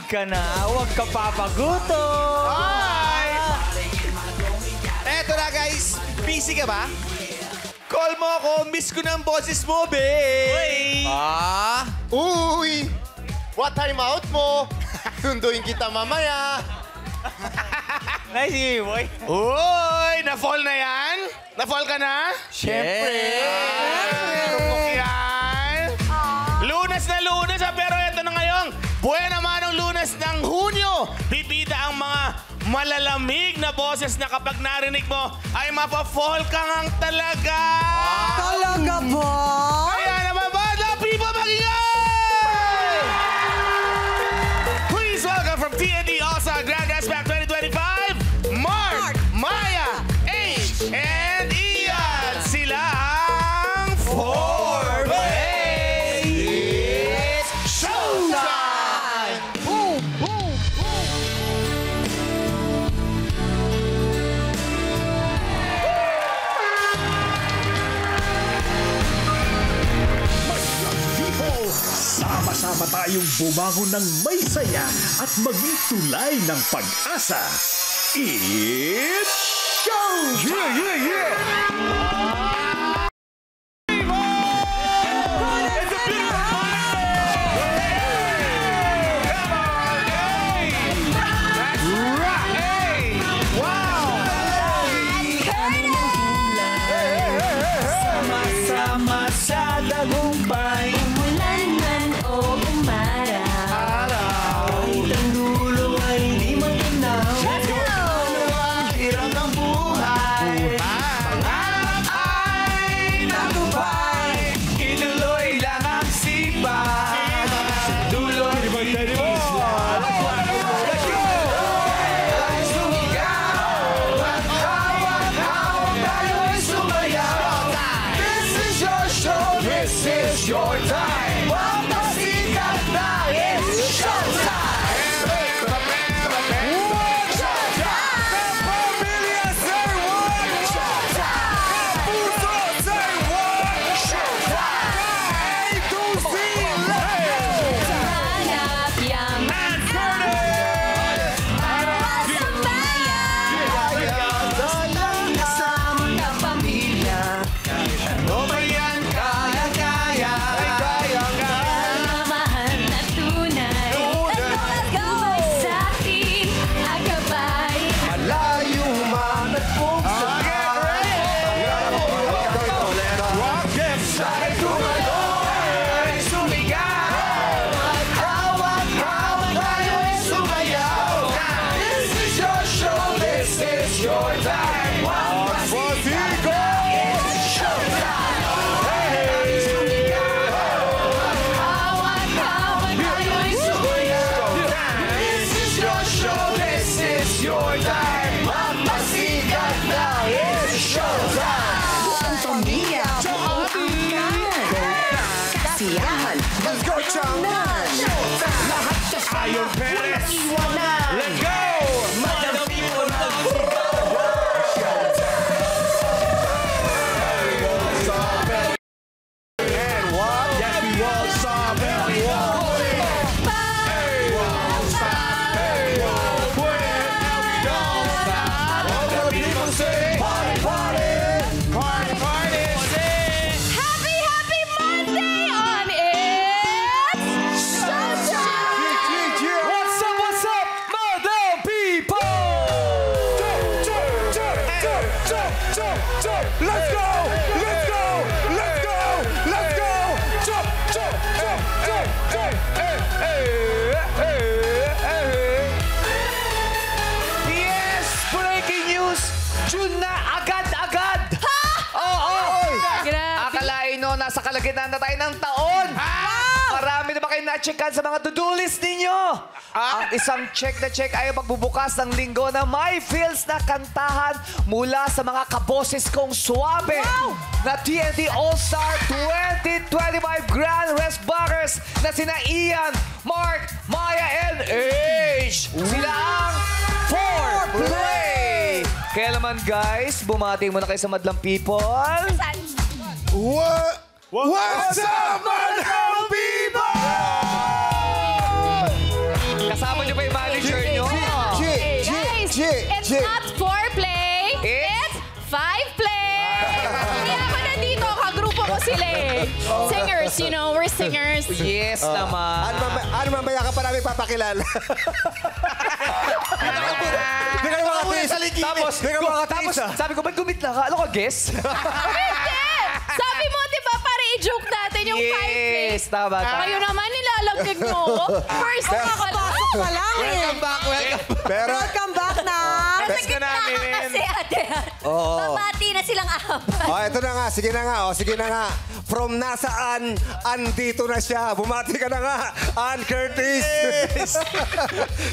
ka na. Huwag ka papagutom. Hi! Eto na, guys. Busy ka ba? Call mo ako. Miss ko na ang boses mo, babe. Uy! What time out mo? Sunduin kita mamaya. Nice, sige, boy. Uy! Na-fall na yan? Na-fall ka na? Siyempre. Yan. Lunes na Lunes, pero ito na ngayong buwan naman ng Lunes ng Hunyo. Bibida ang mga malalamig na boses na kapag narinig mo ay mapa-fall ka ngang talaga. Talaga ba? Kaya naman ba, the people mag-ingay! Please welcome from TNT All-Star Grand Dance Back 2025, Mark, Maya, H, and Ian. Sila ang 4-Way. It's showtime! Boom! Boom! People, sama-sama tayong bumangon ng may saya at maging tulay ng pag-asa. It's showtime! Sama-sama sa tagumpay. Umulan man o umaraw, Kahit ang dulo ay di matanaw. Ano ang hirap ng buhay? Pangarap ay natupay. Inuloy lang ang sipag. Sa dulo ay This is your time. Papasikat na, it's showtime. Pamilya, say what? Showtime. Puso, say what? Showtime. A to Z, let's go. hanap yaman para sa bayan, kasama ng pamilya, O ba yan? Kaya-kaya. Ay, kaya-kaya. mahal na tunay. Let's go! Sa ating agabay, Malayo man at buksan. Sa'y tumalon, sumigaw. Hawak-hawak tayo'y sumayaw. This is your show, this is your time. Papasikat, it's showtime. hawak-hawak tayo'y sumayaw. This is your show, this is your time. Papasikat na, it's showtime. Pamilya, buong angkan. Kasiyahan, Let's go, Chong. lahat kasama. Ayon Perez. Iwanan. Let's go! Madam People Happy, happy Monday on It's Showtime! What's up, Madam People? Let's go! Let's go! Let's go! Let's go! Jump! Jump! Jump! Jump! Jump! Yes! Breaking news! June na agad-agad! Oo! Akalain nyo, nasa kalagitnaan na tayo ng taon! Marami na ba kayo na-checkan sa mga to-do list ninyo? Ang isang check na check ay magbubukas ng linggo na may feels na kantahan mula sa mga kaboses kong suwabe na TNT All-Star 2025 Grand Rest Buckers na sina Ian, Mark, Maya, and H. Sila ang 4-Play! Kaya naman guys, bumati muna kayo sa Madlang People. What's up, Madam People? Kasama It's not foreplay. It's 5-play. Kaya ako nandito, kagrupo ko sila eh. Singers, you know, we're singers. Yes naman. Ano mamaya ka pa namin papakilala? Hindi kayo makatiis. Tapos, Hindi ka makatiis. sabi ko, ba't gumit na ka? Ano ka, guess? Hindi! Sabi mo, di ba, para i-joke natin yung 5-play. Yes, tama. Kayo naman, nilalagdag mo ako. First time ka lang. Pa lang eh. Welcome back, welcome back. Pero, Welcome back na. Best ka namin. Kasi ate, babati na silang apat. ito na nga. Sige na nga. Sige na nga. From nasaan, andito na siya. Bumati ka na nga, Ann Curtis.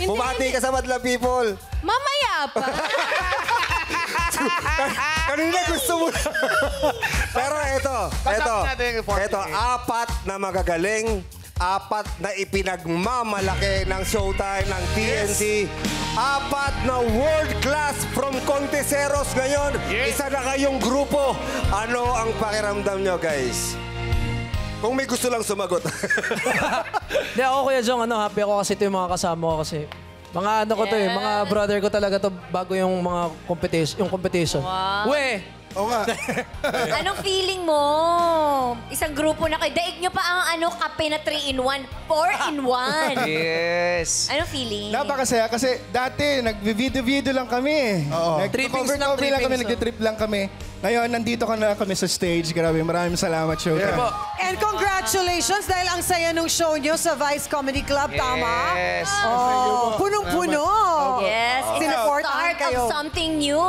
Bumati ka sa Madlang People. Mamaya pa. Kanina gusto mo na. Pero ito, natin yung 40K. apat na magagaling, apat na ipinagmamalaki ng Showtime, ng TNT, apat na world-class from Conteseros ngayon. Yes. Isa na kayong grupo. Ano ang pakiramdam nyo, guys? Kung may gusto lang sumagot. Hindi, ako Kuya Jong, happy ako kasi ito yung mga kasama ko kasi. Mga ano ko to eh, mga brother ko talaga to bago yung mga competition. Wow. We! Oo nga. Anong feeling mo? Isang grupo na kayo. Daig nyo pa ang kape na 3-in-1. 4-in-1. Yes. Anong feeling? Napakasaya kasi dati nag-video-video lang kami. Trippings lang, Nag-cover lang kami, trippings, nag-trip lang kami. Ngayon, nandito ka na kami sa stage. Grabe, maraming salamat, Showtime. And congratulations dahil ang saya nung show nyo sa Vice Comedy Club, tama? Yes. Oh, punong-puno. Yes, it's the Sinuportahan start kayo. of something new.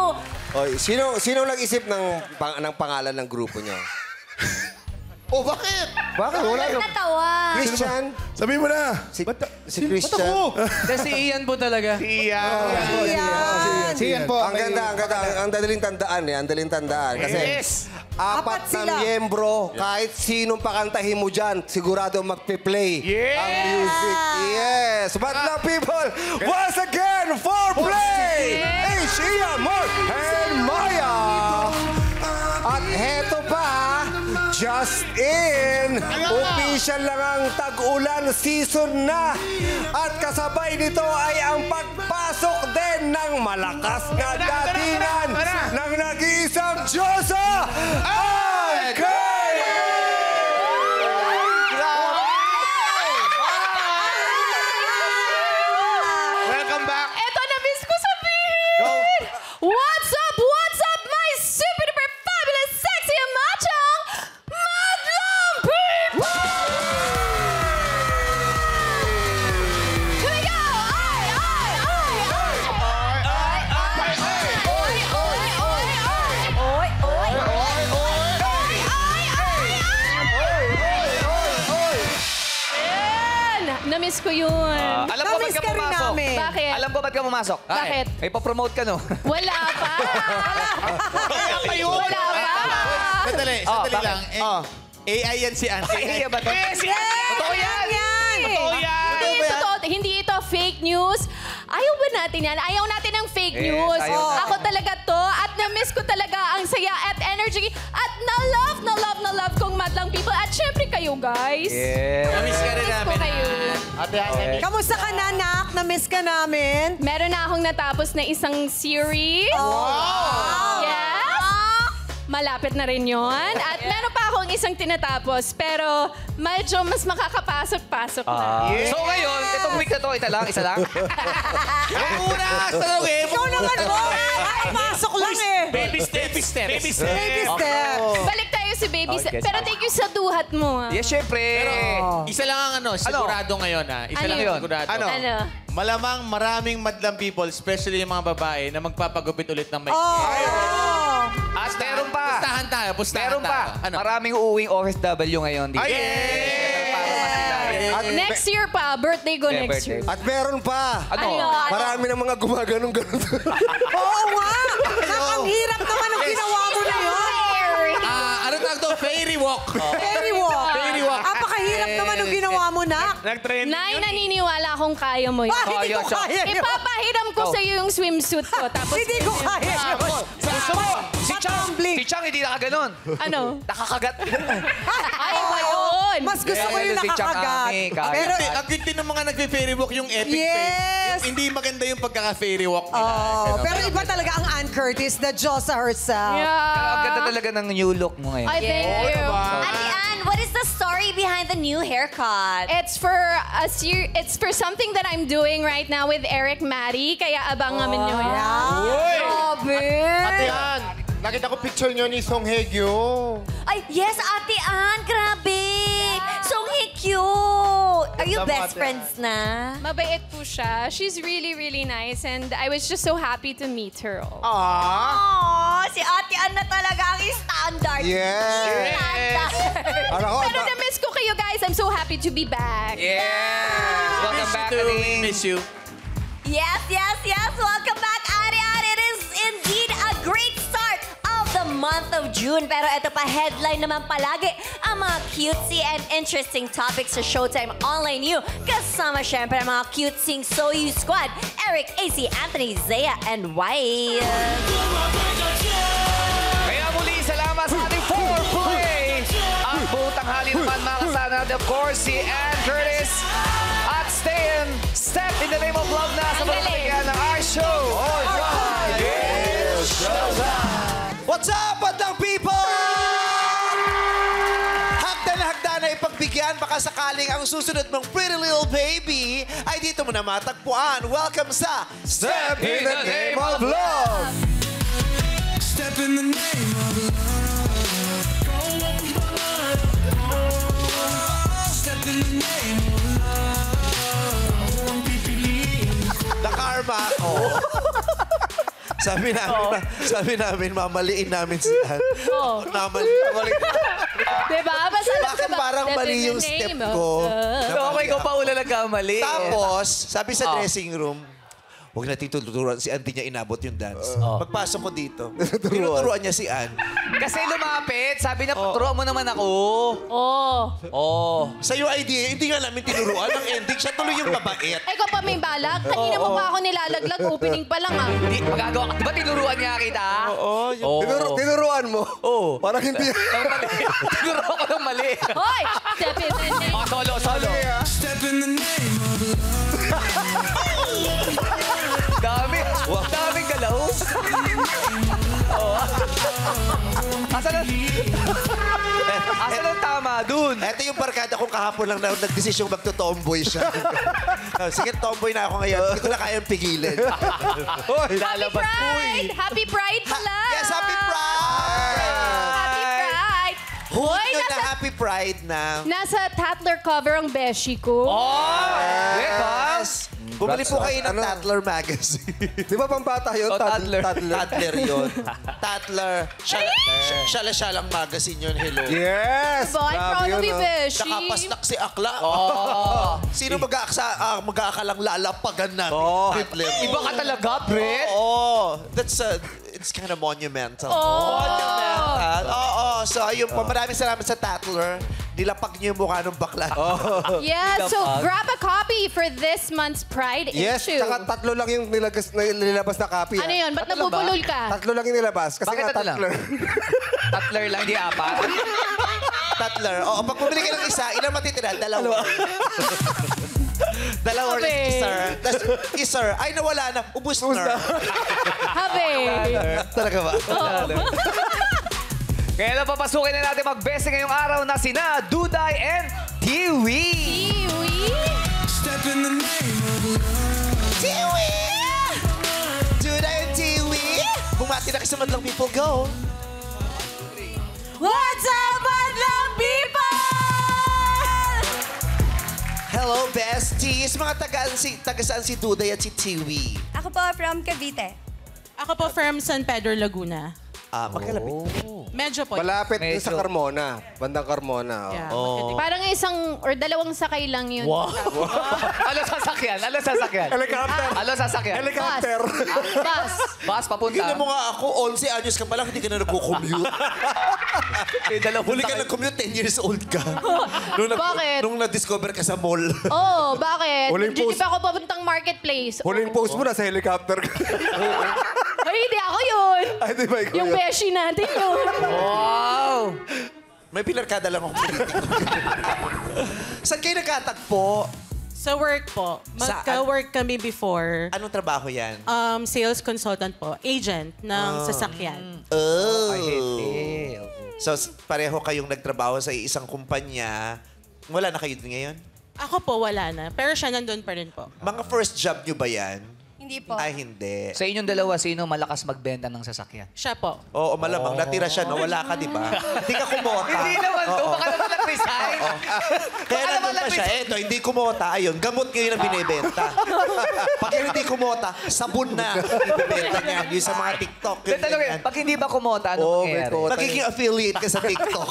Oy, sino nag-isip ng pangalan ng grupo nyo? Bakit? Bakit? Wala Bakit natawa? Christian? Sabi mo na. Si Christian? Kasi Ian po talaga. Yan. Siyan po. Ang ganda, ang dadaling tandaan eh. Ang daling tandaan. Kasi apat Apat sila. na miyembro, kahit sinong pakantahin mo dyan, sigurado magpe-play ang music. Yes! Madlang People, once again, for play! H. Ian, Mark, and Maya! At heto pa, just in, official lang ang tag-ulan season na. At kasabay nito ay ang pagpasok din ng malakas na datingan ng nag-iisang Diyosa, Ann Welcome back. Eto, na-miss ko sabihin! What's up, my super duper fabulous, sexy and macho, Madlang People! Here we go! Ay! Na-miss ko yun. Alam ko ba't Na-miss ka ka rin pumasok? namin. Bakit? Alam ko ba't ka pumasok? Bakit? May pa-promote ka, no? Wala pa. Kaya kayo. Wala pa. Sandali lang. AI yan si Ann. Ay, ba ito? Yes! Totoo yan! Totoo yan! Hindi, totoo. Hindi ito fake news. Ayaw ba natin yan? Ayaw natin ng fake Yes, news. ayaw. Ako talaga to. At na-miss ko talaga ang saya at energy. At na-love kong Madlang People. At syempre kayo, guys. Yes. Namiss ka rin Miss ko namin. kayo. Kamusta ka na, Nak? Na-miss ka namin? Meron na akong natapos na isang series. Yes. Malapit na rin yon. At meron pa akong isang tinatapos. Pero medyo mas makakapasok-pasok na. So ngayon, itong week na to, isa lang? Ang una, tanongin. Ikaw naman po. Ay, pasok lang eh. Baby steps. Baby step. Balik tayo si Baby. Okay, Pero thank you sa duhat mo. Yes, syempre. Isa lang ang sigurado ngayon Isa Ano lang yun? ang sigurado. Ano? Malamang maraming madlang people, especially yung mga babae, na magpapagupit ulit ng may... At meron pa. Pustahan tayo. Meron pa. Ano? Maraming uuwing OFW ngayon dito. Ay, yes! Para masaya. At, Next year pa. Birthday ko Yeah, next year. at meron pa. Ano? Marami ng mga gumaganong-ganon. Oo nga. Nak, ang hirap naman ang ginawa mo na yun. Ano tawag to? Fairy walk. Fairy walk. Fairy walk. Apakahirap naman ang ginawa mo, Nak. Nag-trend. Nay, naniniwala akong kaya mo yun. Hindi ko yun, siya. kaya yun. Ipapahiram ko sa iyo yung swimsuit ko. Tapos, Hindi ko kaya yun. Gusto mo? Si Chang, Patumbling. si Chang hindi nakaganon. ano? Nakakagat. Ay, ba yun? yun. Mas gusto ko yung Si nakakagat. Chang Ami, Pero, Ang cute din ng mga nagpe-fairy walk yung epic Yes! face. Hindi maganda yung pagkaka-fairy walk nila. pero iba talaga ang Ann Curtis, the Diyosa herself. Pero ang Yeah. ganda talaga ng new look mo ngayon. I thank you. Ate Ann, what is the story behind the new haircut? It's for it's for something that I'm doing right now with Eric Maddie, kaya abangan nyo yan. Grabe! Ate Ann, nakita ko picture nyo ni Song Hye Kyo. Ay, yes, Ate Ann, grabe! Song Hye Kyo! Are you best friends na? Mabait po siya. She's really, really nice and I was just so happy to meet her. Aww, si Ate Ann na talaga ang standard. Yes. Standard. Pero na-miss ko kayo guys. I'm so happy to be back. Yes! Welcome back, Aling. Miss you. Yes, yes, yes. Welcome back, Ate Ann. It is indeed a great start of the month of June. Pero ito pa, headline naman palagi ang mga cutesy and interesting topics sa Showtime Online U. Kasama syempre ang mga cutesy Soyu Squad, Eric, AC, Anthony, Zaya, and Wyatt. Kaya muli, salamat sa ating foreplay. Ang buong tanghali naman makasama natin, of course, si Ann Curtis at Step in the Name of Love na sa mga ng our show. What's up, bandang people? Hagdan na ipagbigyan, baka sakaling ang susunod mong Pretty Little Baby ay dito mo na matagpuan. Welcome sa Step in the Name of Love! Step in the name of love. Step in the name of love. Ang pipiliin. Nakarma ako. Sabi namin, mamaliin namin si Ann. Mali. Diba? Bakit parang mali yung step ko? Okay ko pa una nagkamali. Tapos, sabi sa dressing room, huwag natin tuturuan si Ann, di niya inabot yung dance. Pagpasok ko dito, tinuturuan niya si Ann. Kasi lumapit. Sabi niya, turuan mo naman ako. Sa'yo idea, hindi nga namin tinuruan. Ang ending, siya tuloy yung mabait. Ikaw pa may balag? Kanina mo pa ako nilalaglag. Opening pa lang ah. Hindi, magagawa ka. Di ba tinuruan niya kita? Tinuruan mo? Oo. Parang hindi. Tinuruan ko ng mali. Hoy! Step in the name. Solo. Step in the name of Daming galaw. Asan ang tama dun? Ito yung barkada kong kahapon lang na nagdesisyong magto-tomboy siya. Sige, tomboy na ako ngayon. Hindi ko na kayang pigilan. Happy Pride! Happy Pride pala! Yes, Happy Pride! Happy Pride! Hoy, na Happy Pride na. Nasa Tatler cover ang beshi ko. Yes! Bumili po kayo ng Tatler magazine. Di ba pambata yun? Tatler. Tatler yun. Tatler. Shala-shalang magazine yun. Hello. Yes! Diba? I'm proud of you, beshi. Nakapasnak si Akla. Sino mag-aakalang lalapagan namin? Tatler. Iba ka talaga, Brett. It's kind of monumental. Monumental. So, ayun po. Maraming salamat sa Tatler. Nilapag niyo yung mukha ng bakla. Yeah, so grab a copy for this month's Pride Yes, issue. tsaka tatlo lang yung nilabas na copy. Ano yun? Ba't nabubulol ka? Tatlo lang yung nilabas. Kasi Bakit nga tatlo lang? Tatler. Tatler lang, di apat. Tatler. Pag bumili ka ng isa, ilan matitira? Dalawa. Dalawa or isa. Ay, nawala na. Ubus na. Habe! Talaga ba? Kaya lang papasukin na natin mag-best ngayong araw na sina Duday and Tiwi. Tiwi? Step in the name of love. Tiwi! Duday and Tiwi! Bumati na kasi madlang people, go! What's up, madlang people? Hello, besties! Mga taga-saan si Duday at si Tiwi? Ako po from Cavite. Ako po from San Pedro, Laguna. Magkalapit. Medyo po. Malapit din sa Carmona. Bandang Carmona. Yeah, Parang isang or dalawang sakay lang yun. Ano sasakyan? Helicopter. Ano sasakyan? Helicopter. Bus. Bus, papunta. Gina mo nga ako, 11 anyos ka pa lang, hindi ka na nagko-commute. Huli ka nag-commute, 10 years old ka. Bakit? Nung na-discover ka sa mall. Oh, bakit? Huling Hindi post. pa ako papuntang marketplace. Huling post mo na sa helicopter ka. Ay, hindi ako yun. Ay, di ba ikaw Yung yun? beshi natin yun. Wow! May pinarkada lang akong politiko. Saan kayo nagkatagpo? Sa work po. Magka-work kami before. Anong trabaho yan? Sales consultant po. Agent ng sasakyan. Oh. So, pareho kayong nagtrabaho sa isang kumpanya. Wala na kayo ngayon? Ako po, wala na. Pero siya nandun pa rin po. Mga first job nyo ba yan? Hindi po. Ay, hindi. Sa inyong dalawa, sino malakas magbenta ng sasakyan? Siya po. Oo, malamang. Natira siya, no? Wala ka, di ba? Hindi ka kumota. Hindi naman to. Baka naman nag-resign. Kaya nandun pa siya. Eto, hindi kumota. Ayun, gamot ngayon ang binibenta. Pag hindi kumota, sabon na ibibenta niya. Yung sa mga TikTok. Pag hindi ba kumota, ano mangyayari? Magiging affiliate ka sa TikTok.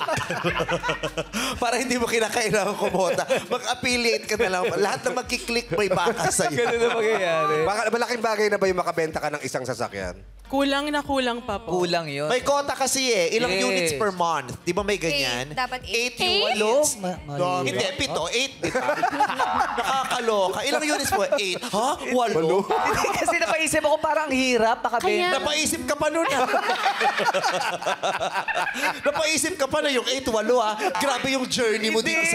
Para hindi mo kinakailangan kumota. Mag-affiliate ka na lang. Lahat na magkiklik may baka sa'yo. Ganun na mangyayari. Malaking bagay na ba yung makabenta ka ng isang sasakyan? Kulang na kulang pa po. Kulang yun. May kota kasi eh. Ilang units per month? Di ba may ganyan? Dapat 8 units. Hindi, 7. 8, di ba? Nakakaloka. Ilang units po? 8. Ha? 8? Kasi napaisip ako parang hirap makabenta. Napaisip ka pa nun ah. Napaisip ka pa na yung 8, 8 ah. Grabe yung journey mo dito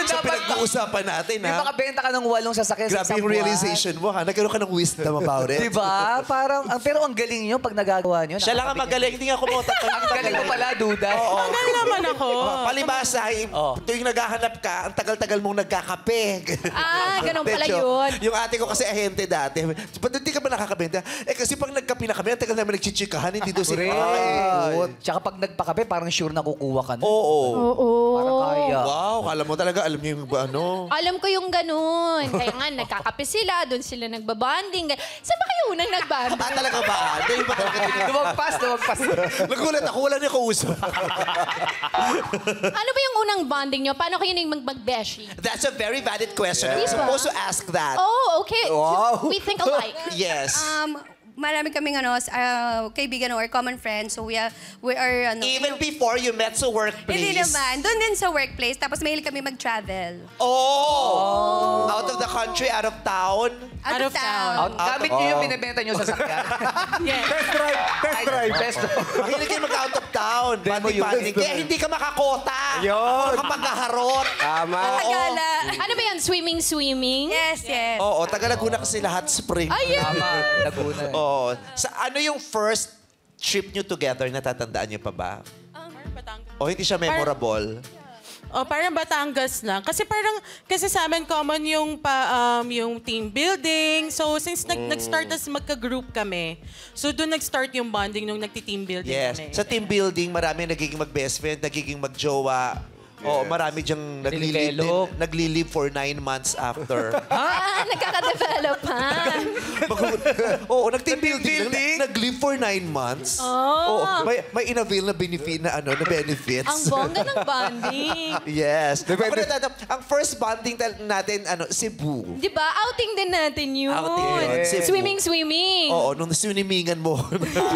sa pinag-uusapan natin ha. Yung makabenta ka ng 8 sasakyan sa Grabe isang yung realization mo ha. Nagkaroon ka ng wisdom about it. Diba? Parang, pero ang galing nyo pag nagagawa nyo. Siya lang ang magaling. Hindi nga kumota. Ang galing mo pala, duda. Tagal naman ako. Palibasa, tuwing naghahanap ka, ang tagal-tagal mong nagkakape. Ganun pala yun. Yung ate ko kasi ahente dati. Ba't hindi ka ba nakakabenta? Eh kasi pag nagkape na kami, ang tagal namin nagchichikahan, hindi doon sila makakaikot. Tsaka pag nagpakape, parang sure na kukuha ka na. Oo. Parang kaya. Wow, kala mo talaga, alam niyo yung ano. Alam ko yung ganun. Kaya nga, nagkakape sila, doon sila nagbabanding. Saan ba kayo unang nagbanding? Talaga ba? Hindi ba talaga? Lumagpas. Nagulat ako, wala niya kausap. Ano ba yung unang bonding nyo? Paano kayo nang mag-beshi? That's a very valid question. I'm supposed to ask that. Oh, okay. Wow. We think alike. Yes. Marami kaming kaibigan or common friends. So we are Even before you met sa workplace? Hindi naman. Doon din sa workplace. Tapos mahilig kami mag-travel. Oh! Out of the country, out of town? Out of town. Gamit nyo yung binibenta nyo sa sakyan. Test drive. Mahilig kayo mag-out of town. Banding. Kaya hindi ka makakota. Yun. Kapag kaharot. Tama. Tagala. Ano ba yan? Swimming? Yes. Oo, Tagalaguna kasi lahat spring. Ay, yeah. Tama, Laguna. Oo. Ano yung first trip nyo together? Natatandaan nyo pa ba? O hindi siya memorable? Parang Batangas lang. Kasi sa amin common yung team building. So since nag-start as magka-group kami, so doon nag-start yung bonding nung nagti-team building kami. Sa team building, marami nagiging mag-best friend, nagiging mag-jowa. Oo, marami diyang nagli-live for 9 months after. Nagkaka-develop ha? Oo, nag-team building. Nag-live for 9 months. Oo, may in-avail na benefits. Ang bongga ng bonding. Yes. Ang first bonding natin, Cebu. Di ba? Outing din natin yun. Outing yun, Cebu. Swimming. Oo, nung swimmingan mo.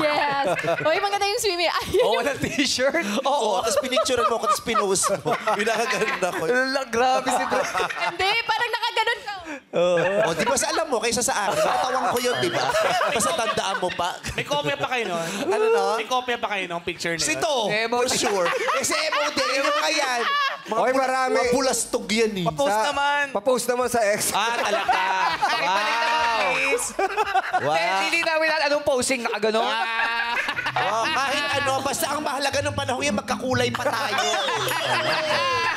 Yes. Uy, maganda yung swimming. Oo, walang t-shirt. Oo, tapos pinicturean mo ako, tapos pinost mo. Pinakaganda ko. Grabe si Bro. Hindi, parang nakaganon ka. O, di ba alam mo, kaysa sa akin, natawang ko yun, di ba? Basta tandaan mo pa. May kopya pa kayo nun? Ano no? May kopya pa kayo nung picture na yun? Sito, for sure. Kasi MOD, yung mga yan. Oy, marami. Mga pulastog yan eh. Papost naman sa ex. Talaga. Wow. Hindi namin anong posing nakaganon. Kahit basta ang mahalaga ng panahon yan, magkakulay pa tayo.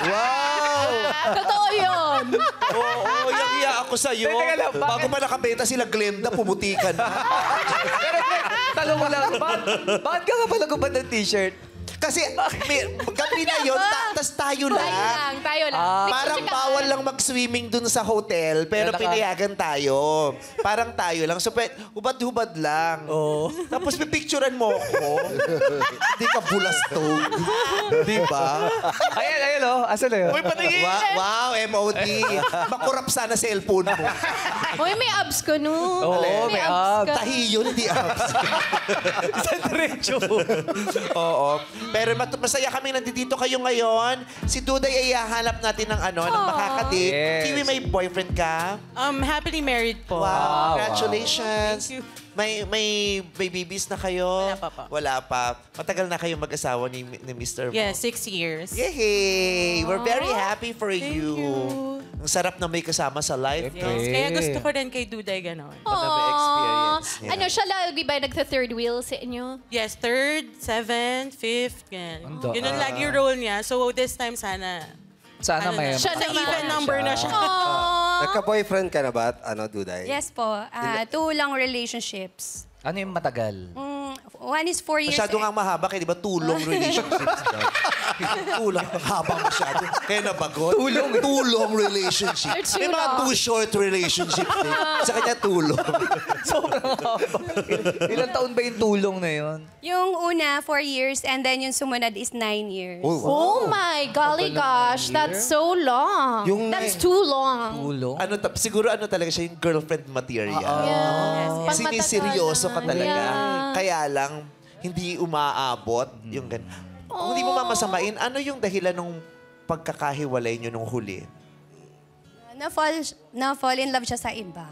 Wow! Totoo yun. Oo, yang-iya ako sa'yo. Bago pa nakabenta sila Glenda, pumutikan na. Pero, talong mo lang, bakit ka nga pala gubad ng t-shirt? Kasi gabi na yun, tas tayo lang. Tayo lang. Parang bawal lang mag-swimming dun sa hotel, pero pinayagan tayo. Parang tayo lang. So, hubad-hubad lang. Tapos pipicturean mo ako. Hindi ka bulastog. Di ba? Ayan, Asan na yun? Uy, patingin! Wow, MOD. Makurap sana cellphone mo. Uy, may abs ko no. Oo, may abs. Tahi yun, hindi abs. Sa diretso. Oo. Pero masaya kami nandito kayo ngayon. Si Duday ay hahanap natin ng ng makakadate. Yes. Kiwi, may boyfriend ka? Happily married po. Wow. Congratulations. Thank you. May babies na kayo? Wala pa pa. Wala pa. Matagal na kayong mag-asawa ni Mr. Mo? Yeah, 6 years. Yay! We're very happy for you. Ang sarap na may kasama sa life. Yes, kaya gusto ko rin kay Duday ganon. experience niya. Ano siya lagi ba nagta-third wheel sa inyo? Yes, 3rd, 7th, 5th, yan. Ganun lagi yung role niya. So this time sana... Sana may... Siya na even number na siya. Nagka-boyfriend ka na ba, Duday? Yes po. 2 lang relationships. Ano yung matagal? One is 4 years. Masyado nga mahaba, kaya di ba tulong relationships daw? Tulong, haba masyado. Kaya nabagot. Tulong relationship. May mga too short relationship. Sa kanya tulong. Sobrang haba. Ilang taon ba yung tulong na yun? Yung una, 4 years, and then yung sumunod is 9 years. Oh my golly gosh, that's so long. That's too long. Tulong? Siguro talaga siya yung girlfriend material. Yes. Siniseryoso ka talaga. Yeah. Kaya lang, hindi umaabot yung ganun. Kung hindi mo mamasamain, ano yung dahilan ng pagkakahiwalay nyo nung huli? Na-fall in love siya sa iba.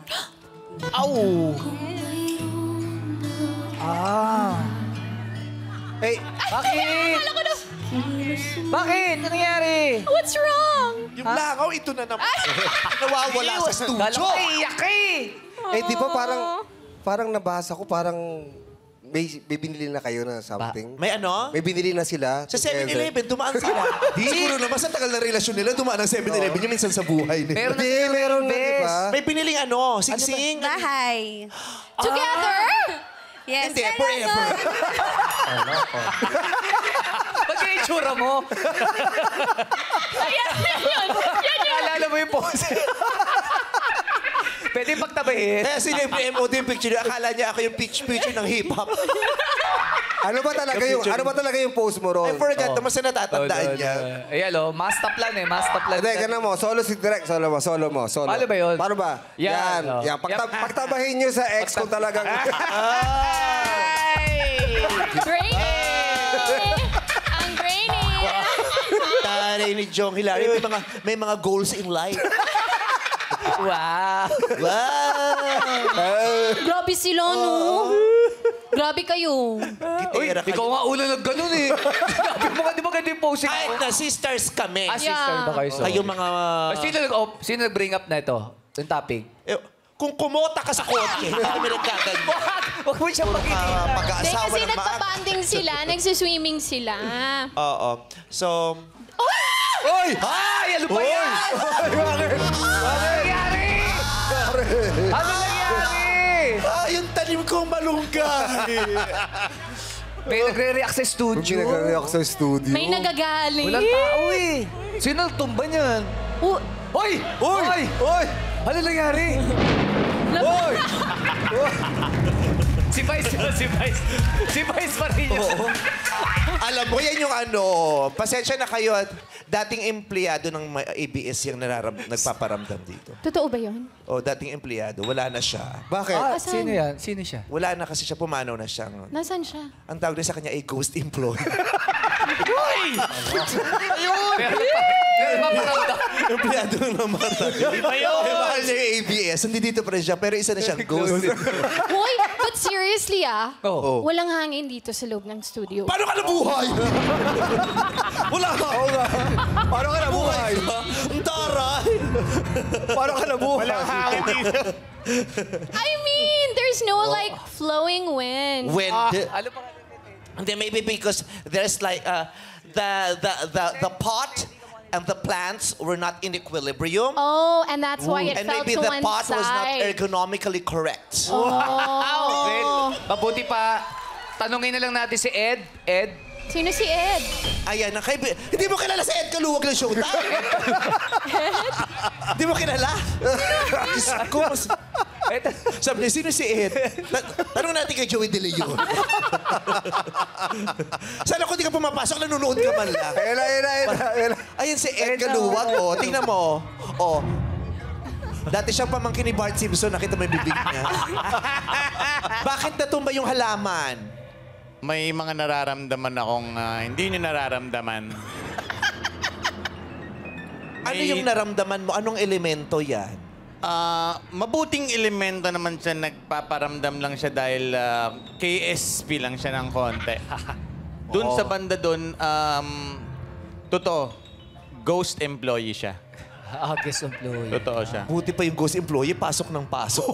Eh, bakit? Bakit? Ano nangyari? What's wrong? Yung langaw, ito na naman. Nawawala sa studio. Kala ko iyak Eh, di ba parang nabasa ko, parang may binili na kayo na something. May ano? May binili na sila. Sa 7-Eleven, dumaan sila. Siguro naman sa tagal ng relasyon nila, dumaan ang 7-Eleven yung minsan sa buhay nila. Meron na, di ba? May biniling singsing. Bahay. Together? Yes. Hindi, forever. Ba't yung itsura mo? Yan yun. Alala mo yung pose. Pwede pagtabahin. Kaya sinimple MOD yung picture niya. Akala niya ako yung picture ng hip-hop. Ano ba talaga yung pose mo ron? I forgot. Mas natatandaan niya. Ayan o, master plan eh. Master plan. Hindi, ganun mo. Solo si Direk. Solo mo. Paano ba yun? Paano ba? Yan. Yan. Pagtabahin nyo sa ex kung talagang... Brainy! Ang brainy! Taray ni Jong Hilary. May mga goals in life. Wow. Grabe sila, no? Grabe kayo. Uy, ikaw nga ulo nag-ganun eh. Sabi mo nga, di ba ganun yung posing Kahit mo? na sisters kami. Sister ba kayo? Sorry. Kayong mga... Sino nag-bring up na ito? Yung topic? Kung kumota ka sa kotse, kami nagkaganyan. Huwag mo siyang makikita. Pag-aasawa Kasi ng maaga. nagpa-banding sila, nagsiswimming sila. Oo. So... Uy! Ay! Ano ba yan? Ano nangyari? Ano nangyari? Yung tanim kong malunggay. May nagre-react sa studio. May nagagaling. Walang tao eh. Sino nagtumba niyan? Hoy! Hoy! Hoy! Ano nangyari? Hoy! Si Vice pa rin yun. Alam mo, yan yung pasensya na kayo at dating empleyado ng ABS yung nagpaparamdam dito. Totoo ba yun? Dating empleyado, wala na siya. Bakit? Sino yan? Sino siya? Wala na kasi siya, pumanaw na siya. Nasaan siya? Ang tawag din sa kanya ay ghost employee. Uy! Ayun! Pero paparamdam. Empleyado ng namatay. Iba yun! Mahal niya yung ABS. Hindi dito pa rin siya, pero isa na siyang ghost. Hoy, but seriously Oo. walang hangin dito sa loob ng studio. Paano ka nabuhay? Wala ka. Paano ka nabuhay? Ang taray. Paano ka nabuhay? Walang hangin dito. I mean, there's no like flowing wind. Ano pa? Hindi, maybe because there's like the pot and the plants were not in equilibrium. Oh, and that's why it And fell maybe to the one pot was not side. ergonomically correct. Oh. Mabuti pa, tanungin na lang natin si Ed. Ed? Sino si Ed? Ayan, hindi mo kilala si Ed Kaluwag ng Showtime? Hindi mo kilala? Diyos ko, sabi niya, sino si Ed? Tanong natin kay Joey De Leon. Sana kung di ka pumapasok, nanonood ka man lang. Ayan si Ed Kaluwag, tingnan mo. Dati siyang pamangkin ni Bart Simpson, nakita mo yung bibig niya. Bakit natumba yung halaman? May mga nararamdaman akong hindi niyo nararamdaman. Ano yung naramdaman mo? Anong elemento yan? Mabuting elemento naman siya, nagpaparamdam lang siya dahil KSP lang siya ng konti. Doon sa banda doon, totoo, ghost employee siya. Guest employee. Totoo siya. Buti pa yung ghost employee, pasok ng pasok.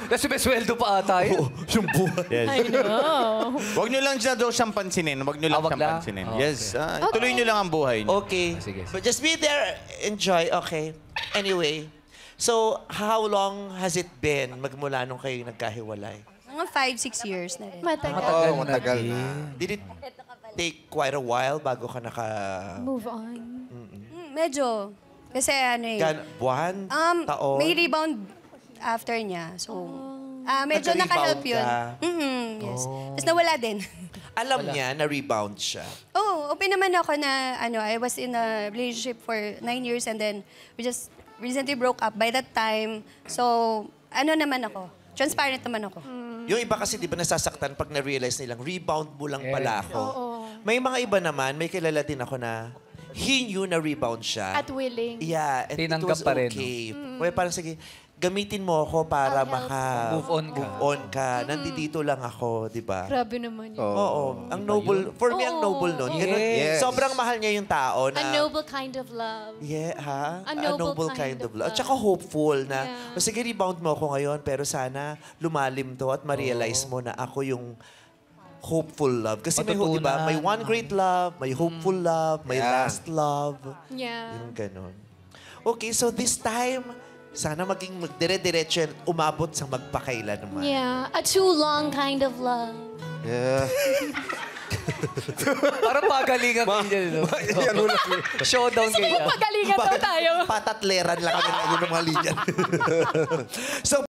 Kasi may sweldo pa ata yun. Yung buhay. Yes. I know. Huwag nyo lang siya daw siyang pansinin. Huwag nyo lang wag siyang lang? pansinin. Oh, Yes. Tuloy nyo lang ang buhay nyo. Okay. Sige. But just be there, enjoy. Okay. Anyway, so how long has it been magmula nung kayo nagkahiwalay? Mga 5-6 years na rin. Matagal. Matagal na. Did it take quite a while bago ka Move on. Medyo. Kasi ano eh. buwan? Taon? May rebound after niya. So, medyo Nagka-rebound naka-help yun. ka? Yes. Tapos nawala din. Alam niya na rebound siya. Oh, open naman ako na I was in a relationship for 9 years and then we just recently broke up by that time. So, naman ako. Transparent naman ako. Yung iba kasi di ba nasasaktan pag na-realize nilang rebound mo lang pala ako. May mga iba naman, may kilala din ako na he knew na rebound siya. At willing. Yeah, and Tinanggap it was pa rin, okay. Well, parang sige, gamitin mo ako para Move on ka. Nandito lang ako, di ba? Grabe naman yun. Oo. Ang noble. For me, ang noble nun. Ganun. Yes. Sobrang mahal niya yung tao na... A noble kind of love. Yeah, ha? A noble kind of love. At love. saka hopeful na, Yeah. o sige, rebound mo ako ngayon, pero sana lumalim to at ma-realize mo na ako yung hopeful love. Kasi may, di ba? May one great love, may hopeful love, may last love. Yeah. Yung ganon. Okay, so this time, sana maging magdire-diretso yan, umabot sa magpakailanman. Yeah. A too long kind of love. Yeah. Parang pagalingan kayo. Showdown kayo. Pagalingan daw tayo. Patatleran lang kami ng mga linya. So,